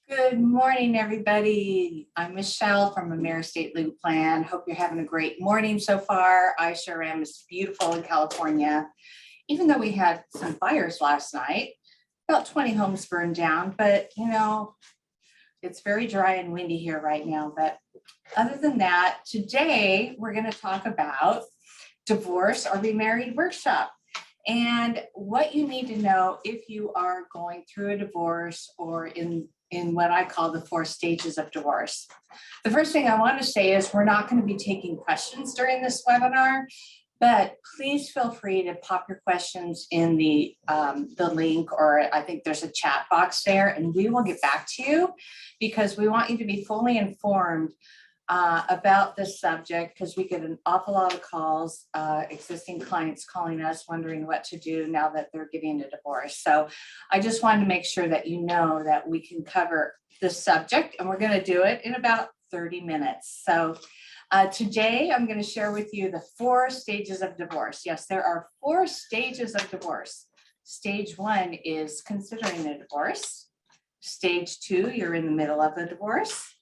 Good morning, everybody. I'm Michelle from Americo State Legal Plan. Hope you're having a great morning so far. I sure am. It's beautiful in California. Even though we had some fires last night, about 20 homes burned down, but it's very dry and windy here right now. But other than that, today we're going to talk about divorce or remarried workshop. And what you need to know if you are going through a divorce or in what I call the 4 stages of divorce. The first thing I want to say is we're not going to be taking questions during this webinar, but please feel free to pop your questions in the link, or I think there's a chat box there, and we will get back to you because we want you to be fully informed about this subject, because we get an awful lot of calls, existing clients calling us wondering what to do now that they're getting a divorce. So I just wanted to make sure that you know that we can cover this subject, and we're going to do it in about 30 minutes. So today I'm going to share with you the 4 stages of divorce. Yes, there are 4 stages of divorce. Stage 1 is considering a divorce. Stage 2, you're in the middle of the divorce.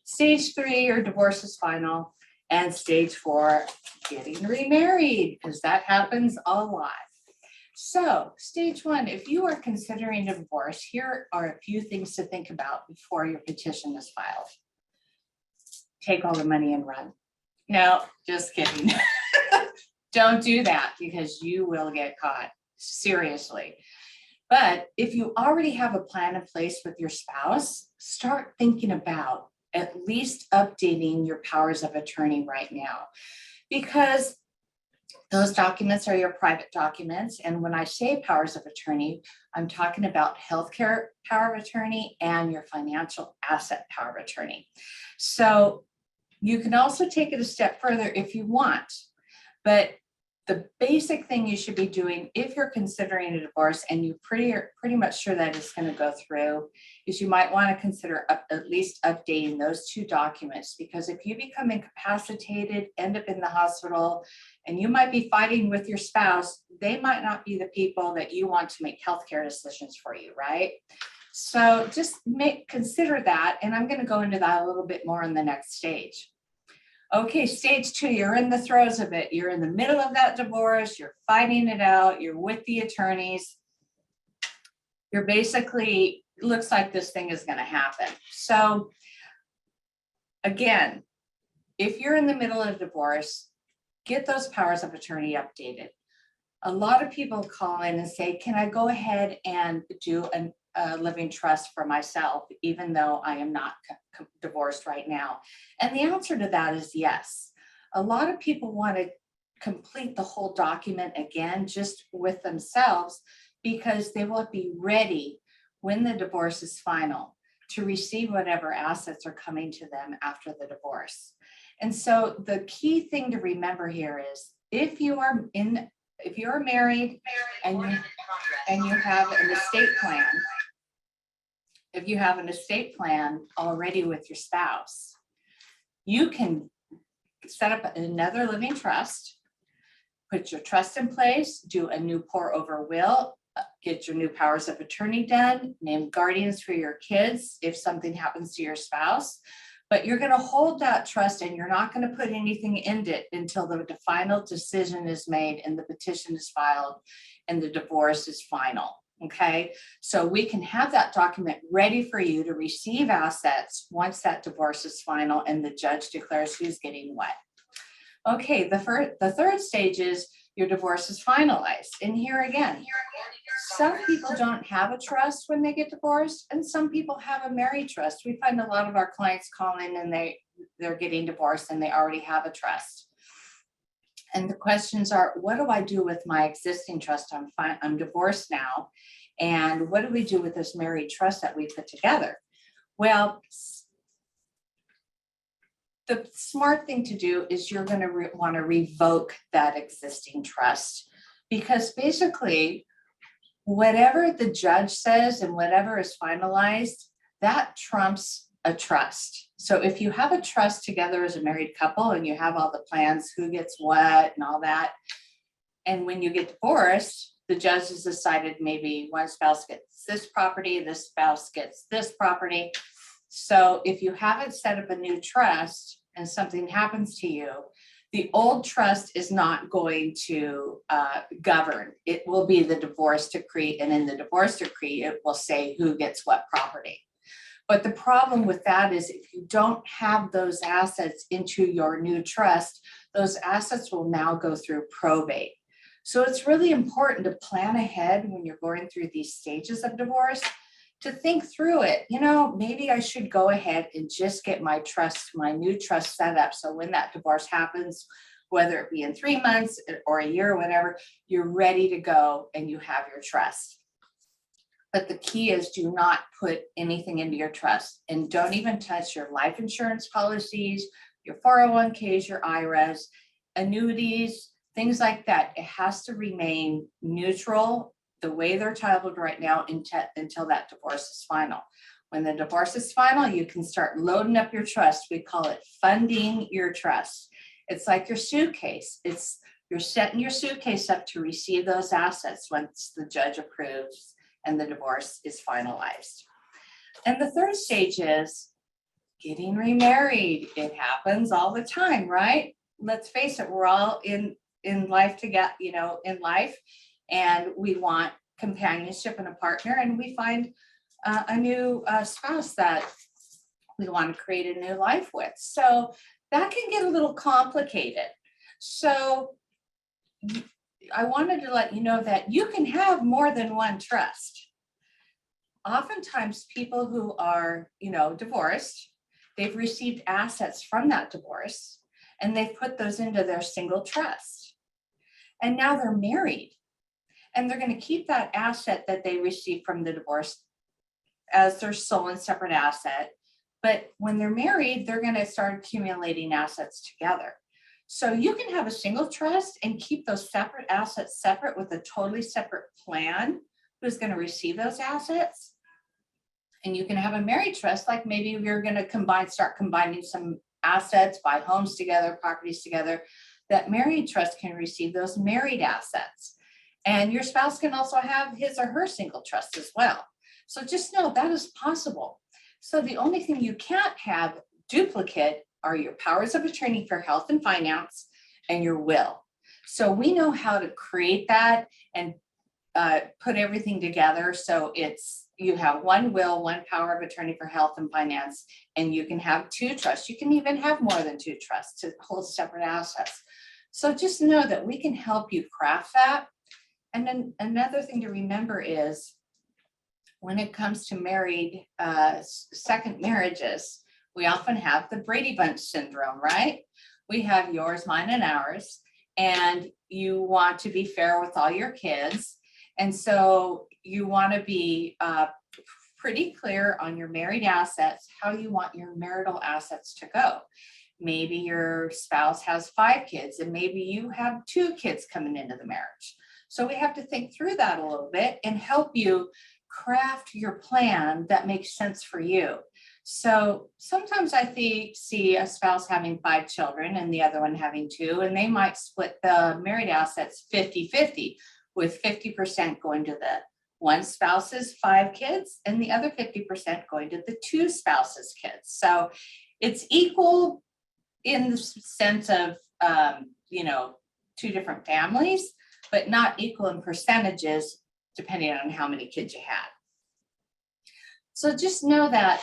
Stage 3, your divorce is final. And stage 4, getting remarried, because that happens a lot. So stage 1, if you are considering a divorce, here are a few things to think about before your petition is filed. Take all the money and run. No, just kidding. Don't do that because you will get caught, seriously. But if you already have a plan in place with your spouse, start thinking about at least updating your powers of attorney right now, because those documents are your private documents. And when I say powers of attorney, I'm talking about healthcare power of attorney and your financial asset power of attorney. So you can also take it a step further if you want, but the basic thing you should be doing if you're considering a divorce and you're pretty much sure that it's going to go through is you might want to consider at least updating those 2 documents, because if you become incapacitated, end up in the hospital, and you might be fighting with your spouse, they might not be the people that you want to make healthcare decisions for you, right? So just consider that, and I'm going to go into that a little bit more in the next stage. Okay, stage 2, you're in the throes of it. You're in the middle of that divorce. You're fighting it out. You're with the attorneys. You're basically, looks like this thing is going to happen. So again, if you're in the middle of divorce, get those powers of attorney updated. A lot of people call in and say, can I go ahead and do a living trust for myself, even though I am not divorced right now? And the answer to that is yes. A lot of people want to complete the whole document again, just with themselves, because they will be ready when the divorce is final to receive whatever assets are coming to them after the divorce. And so the key thing to remember here is if you are married and you have an estate plan, if you have an estate plan already with your spouse, you can set up another living trust, put your trust in place, do a new pour over will, get your new powers of attorney done, name guardians for your kids if something happens to your spouse. But you're going to hold that trust and you're not going to put anything in it until the final decision is made and the petition is filed and the divorce is final. Okay, so we can have that document ready for you to receive assets once that divorce is final and the judge declares who's getting what. Okay, the third stage is your divorce is finalized. And here again, some people don't have a trust when they get divorced, and some people have a married trust. We find a lot of our clients call in and they're getting divorced and they already have a trust. And the questions are, what do I do with my existing trust? I'm divorced now. And what do we do with this married trust that we put together? Well, the smart thing to do is you're going to want to revoke that existing trust, because basically whatever the judge says and whatever is finalized, that trumps a trust. So if you have a trust together as a married couple and you have all the plans, who gets what and all that, and when you get divorced, the judge has decided maybe one spouse gets this property, this spouse gets this property. So if you haven't set up a new trust and something happens to you, the old trust is not going to govern. It will be the divorce decree, and in the divorce decree, it will say who gets what property. But the problem with that is if you don't have those assets into your new trust, those assets will now go through probate. So it's really important to plan ahead when you're going through these stages of divorce, to think through it. You know, maybe I should go ahead and just get my trust, my new trust set up. So when that divorce happens, whether it be in 3 months or a year or whatever, you're ready to go and you have your trust. But the key is, do not put anything into your trust, and don't even touch your life insurance policies, your 401ks, your IRAs, annuities, things like that. It has to remain neutral the way they're titled right now until that divorce is final. When the divorce is final, you can start loading up your trust. We call it funding your trust. It's like your suitcase. You're setting your suitcase up to receive those assets once the judge approves and the divorce is finalized. And the third stage is getting remarried. It happens all the time, right? Let's face it, we're all in life together, in life, and we want companionship and a partner, and we find a new spouse that we want to create a new life with. So that can get a little complicated. So I wanted to let you know that you can have more than one trust. Oftentimes people who are, divorced, they've received assets from that divorce and they've put those into their single trust. And now they're married and they're going to keep that asset that they received from the divorce as their sole and separate asset. But when they're married, they're going to start accumulating assets together. So you can have a single trust and keep those separate assets separate with a totally separate plan who's going to receive those assets. And you can have a married trust, like maybe you're going to start combining some assets, buy homes together, properties together. That married trust can receive those married assets. And your spouse can also have his or her single trust as well. So just know that is possible. So the only thing you can't have duplicate are your powers of attorney for health and finance and your will. So we know how to create that and put everything together. So you have one will, one power of attorney for health and finance, and you can have two trusts. You can even have more than two trusts to hold separate assets. So just know that we can help you craft that. And then another thing to remember is when it comes to married second marriages, we often have the Brady Bunch syndrome, right? We have yours, mine, and ours, and you want to be fair with all your kids. And so you want to be pretty clear on your married assets, how you want your marital assets to go. Maybe your spouse has 5 kids and maybe you have 2 kids coming into the marriage. So we have to think through that a little bit and help you craft your plan that makes sense for you. So sometimes I see a spouse having 5 children and the other one having 2, and they might split the married assets 50-50, with 50% going to the one spouse's 5 kids and the other 50% going to the 2 spouses' kids. So it's equal in the sense of, 2 different families, but not equal in percentages depending on how many kids you had. So just know that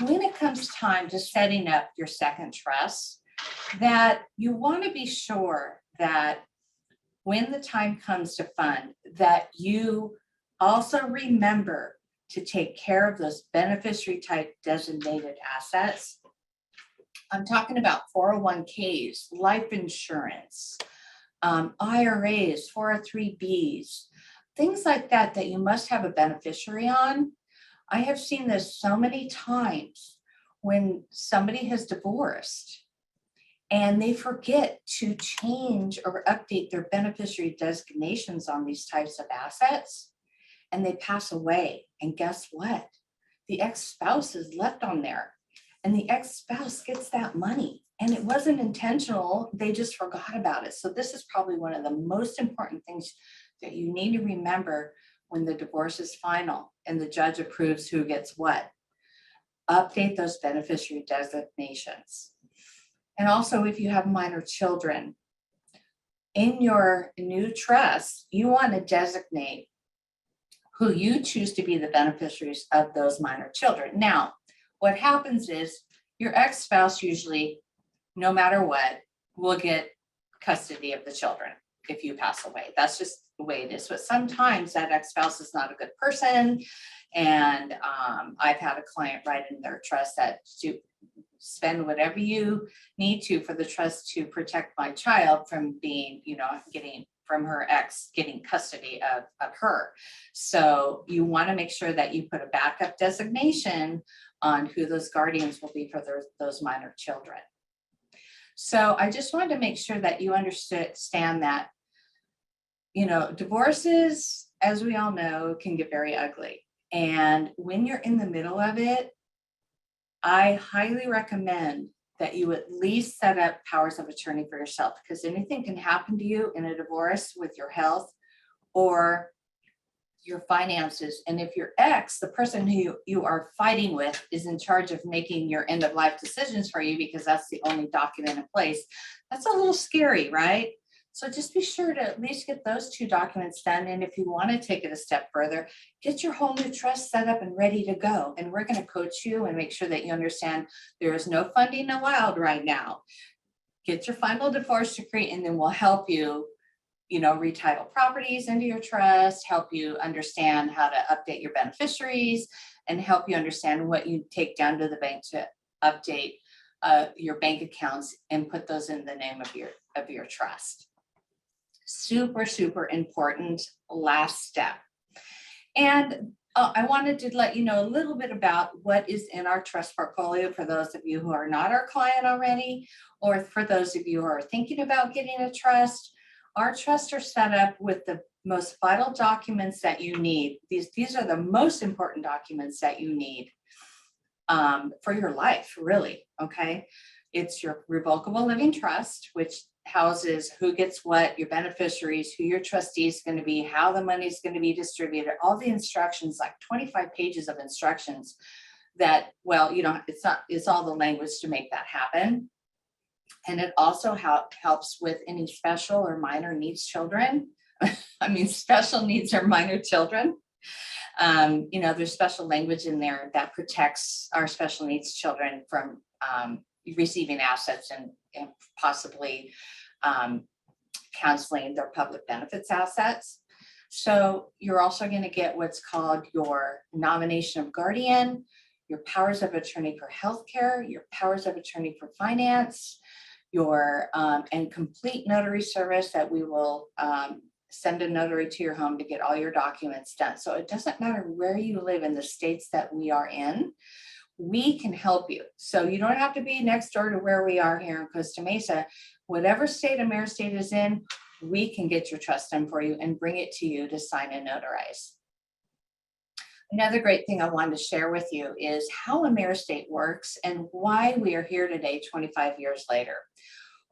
when it comes time to setting up your second trust, that you want to be sure that when the time comes to fund, that you also remember to take care of those beneficiary type designated assets. I'm talking about 401ks, life insurance, IRAs, 403bs, things like that you must have a beneficiary on. I have seen this so many times when somebody has divorced and they forget to change or update their beneficiary designations on these types of assets, and they pass away. And guess what? The ex-spouse is left on there, and the ex-spouse gets that money. And it wasn't intentional, they just forgot about it. So this is probably one of the most important things that you need to remember when the divorce is final and the judge approves who gets what. update those beneficiary designations. And also, if you have minor children, in your new trust, you want to designate who you choose to be the beneficiaries of those minor children. Now, what happens is your ex-spouse usually, no matter what, will get custody of the children if you pass away. That's just the way it is. But sometimes that ex-spouse is not a good person. And I've had a client write in their trust that to spend whatever you need to for the trust to protect my child from being, getting from her ex getting custody of her. So you want to make sure that you put a backup designation on who those guardians will be for those minor children. So I just wanted to make sure that you understand that, divorces, as we all know, can get very ugly. And when you're in the middle of it, I highly recommend that you at least set up powers of attorney for yourself, because anything can happen to you in a divorce with your health or your finances. And if your ex, the person who you are fighting with, is in charge of making your end of life decisions for you, because that's the only document in place, that's a little scary, right? So just be sure to at least get those two documents done. And if you want to take it a step further, get your whole new trust set up and ready to go. And we're going to coach you and make sure that you understand there is no funding allowed right now. Get your final divorce decree, and then we'll help you, retitle properties into your trust, help you understand how to update your beneficiaries, and help you understand what you take down to the bank to update your bank accounts and put those in the name of your trust. Super, super important last step. And I wanted to let you know a little bit about what is in our trust portfolio for those of you who are not our client already, or for those of you who are thinking about getting a trust. Our trusts are set up with the most vital documents that you need. These are the most important documents that you need for your life, really, okay? It's your revocable living trust, which houses who gets what, your beneficiaries, who your trustee is going to be, how the money is going to be distributed, all the instructions, like 25 pages of instructions that, it's all the language to make that happen. And it also helps with any special or minor needs children. Special needs or minor children. There's special language in there that protects our special needs children from receiving assets and possibly counseling their public benefits assets. So you're also going to get what's called your nomination of guardian, your powers of attorney for healthcare, your powers of attorney for finance, your and complete notary service that we will send a notary to your home to get all your documents done. So it doesn't matter where you live in the states that we are in, we can help you. So you don't have to be next door to where we are here in Costa Mesa. Whatever state AmeriState is in, we can get your trust done for you and bring it to you to sign and notarize. Another great thing I wanted to share with you is how AmeriState works and why we are here today, 25 years later.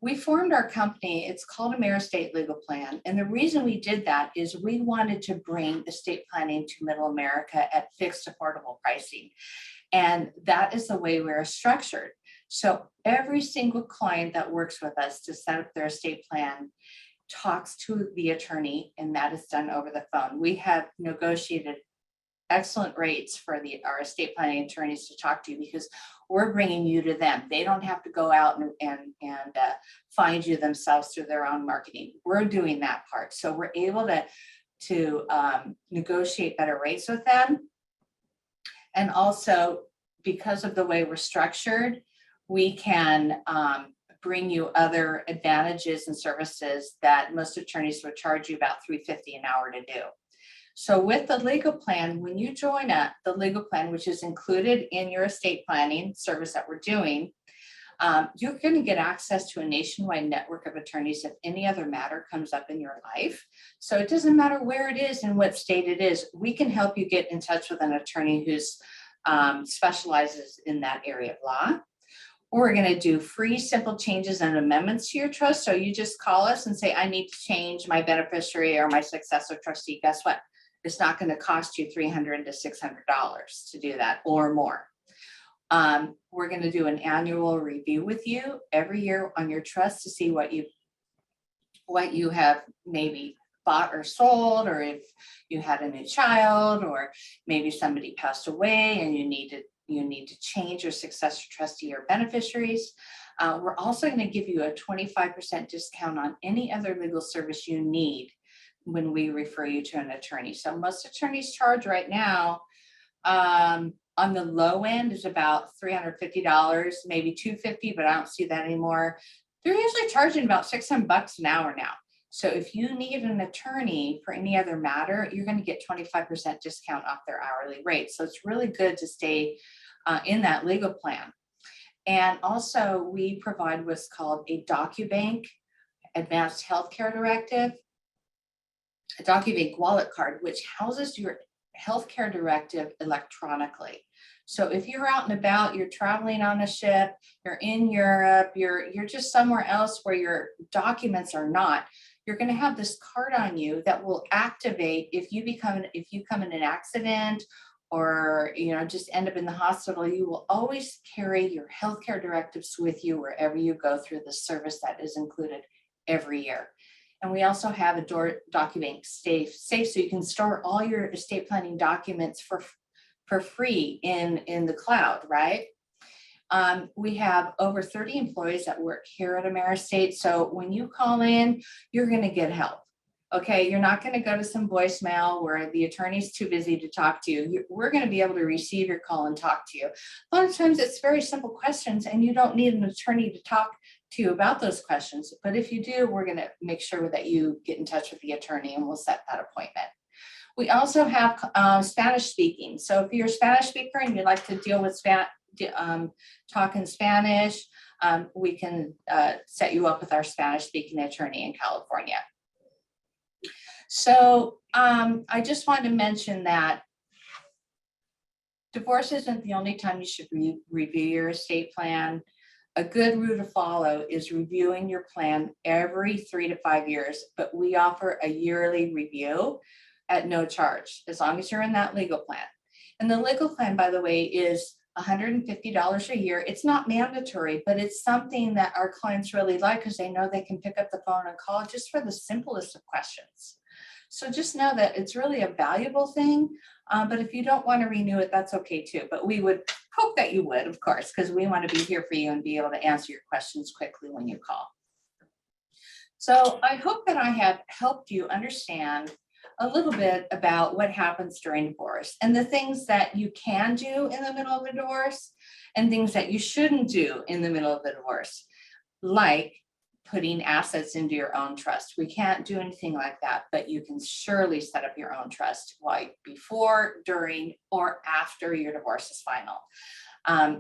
We formed our company, it's called AmeriState Legal Plan. And the reason we did that is we wanted to bring estate planning to Middle America at fixed affordable pricing. And that is the way we're structured. So every single client that works with us to set up their estate plan talks to the attorney, and that is done over the phone. We have negotiated excellent rates for our estate planning attorneys to talk to you, because we're bringing you to them. They don't have to go out and find you themselves through their own marketing. We're doing that part. So we're able to negotiate better rates with them. And also, because of the way we're structured, we can bring you other advantages and services that most attorneys would charge you about $3.50 an hour to do. So with the legal plan, when you join the legal plan, which is included in your estate planning service that we're doing, you're going to get access to a nationwide network of attorneys if any other matter comes up in your life. So it doesn't matter where it is and what state it is, we can help you get in touch with an attorney who's specializes in that area of law. We're going to do free, simple changes and amendments to your trust. So you just call us and say, I need to change my beneficiary or my successor trustee. Guess what? It's not going to cost you $300 to $600 to do that or more. We're going to do an annual review with you every year on your trust to see what you have maybe bought or sold, or if you had a new child, or maybe somebody passed away and you need to change your successor trustee or beneficiaries. We're also going to give you a 25% discount on any other legal service you need when we refer you to an attorney. So most attorneys charge right now, on the low end is about $350, maybe $250, but I don't see that anymore. They're usually charging about $600 an hour now. So if you need an attorney for any other matter, you're going to get 25% discount off their hourly rate. So it's really good to stay in that legal plan. And also we provide what's called a DocuBank Advanced Healthcare Directive, a DocuBank wallet card, which houses your healthcare directive electronically. So if you're out and about, you're traveling on a ship, you're in Europe, you're just somewhere else where your documents are not, you're going to have this card on you that will activate if you come in an accident or just end up in the hospital. You will always carry your healthcare directives with you wherever you go through the service that is included every year. And we also have a DocuBank safe so you can store all your estate planning documents for free in the cloud, right? We have over 30 employees that work here at AmeriEstate. So when you call in, you're going to get help. Okay, you're not going to go to some voicemail where the attorney's too busy to talk to you. We're going to be able to receive your call and talk to you. A lot of times it's very simple questions and you don't need an attorney to talk to you about those questions. But if you do, we're going to make sure that you get in touch with the attorney and we'll set that appointment. We also have Spanish speaking. So if you're a Spanish speaker and you'd like to deal with talk in Spanish, we can set you up with our Spanish speaking attorney in California. So I just wanted to mention that divorce isn't the only time you should review your estate plan. A good rule to follow is reviewing your plan every 3 to 5 years, but we offer a yearly review at no charge, as long as you're in that legal plan. And the legal plan, by the way, is $150 a year. It's not mandatory, but it's something that our clients really like because they know they can pick up the phone and call just for the simplest of questions. So just know that it's really a valuable thing, but if you don't want to renew it, that's okay too. But we would hope that you would, of course, because we want to be here for you and be able to answer your questions quickly when you call. So I hope that I have helped you understand a little bit about what happens during divorce and the things that you can do in the middle of a divorce and things that you shouldn't do in the middle of the divorce, like putting assets into your own trust. We can't do anything like that, but you can surely set up your own trust like before, during, or after your divorce is final.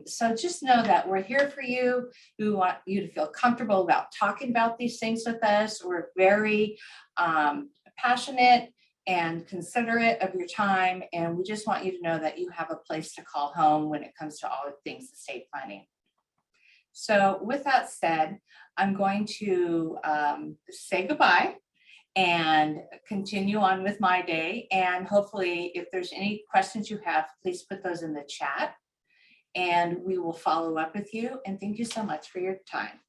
So just know that we're here for you. We want you to feel comfortable about talking about these things with us. We're very passionate and considerate of your time, and we just want you to know that you have a place to call home when it comes to all the things estate planning. So with that said, I'm going to say goodbye and continue on with my day. And hopefully, if there's any questions you have, please put those in the chat and we will follow up with you. And thank you so much for your time.